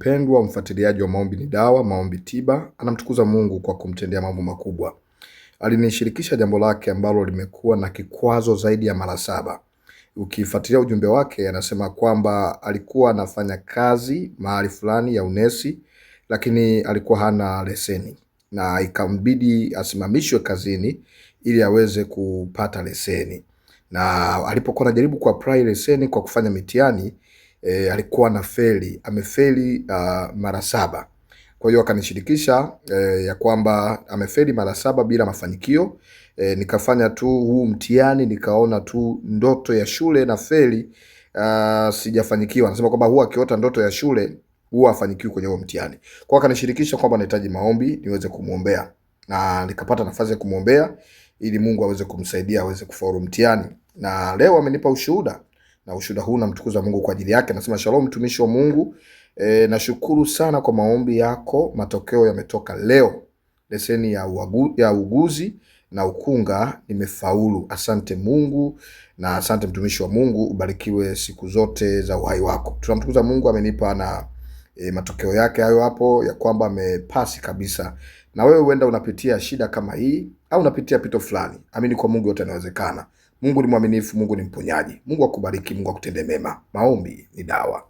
mpendwa mfuatiliaji wa Maombi ni Dawa, Maombi Tiba, anamtukuza Mungu kwa kumtendea mambo makubwa. Alinishirikisha jambo lake ambalo limekuwa na kikwazo zaidi ya mara 7. Ukifuatilia ujumbe wake, anasema kwamba alikuwa anafanya kazi mahali fulani ya unesi, lakini alikuwa hana leseni na ikambidi asimamishwe kazini ili aweze kupata leseni. Na alipokuwa anajaribu kuapply leseni kwa kufanya mitihani, alikuwa amefeli mara 7. Kwa hiyo akanishirikisha ya kwamba amefeli mara 7 bila mafanikio. Nikafanya tu huu mtihani, nikaona tu ndoto ya shule na feli, sijafanikiwa. Anasema kwamba huwa akiota ndoto ya shule huwa afanikiwi kwenye huo mtihani. Kwa akanishirikisha kwamba anahitaji maombi niweze kumuombea, na nikapata nafasi ya kumuombea ili Mungu aweze kumsaidia aweze kufaulu mtihani. Na leo amenipa ushuhuda, na ushuhuda huu namtukuza Mungu kwa ajili yake. Nasema shalom mtumishi wa Mungu. Nashukuru sana kwa maombi yako. Matokeo yametoka leo. Leseni ya uguzi na ukunga nimefaulu. Asante Mungu na asante mtumishi wa Mungu. Ubarikiwe siku zote za uhai wako. Tunamtukuza Mungu, amenipa na matokeo yake hayo hapo, ya kwamba amepasi kabisa. Na wewe huenda unapitia shida kama hii au unapitia pito fulani. Amini kwa Mungu yote yanawezekana. Mungu ni mwaminifu, Mungu ni mponyaji. Mungu akubariki, Mungu akutende mema. Maombi ni dawa.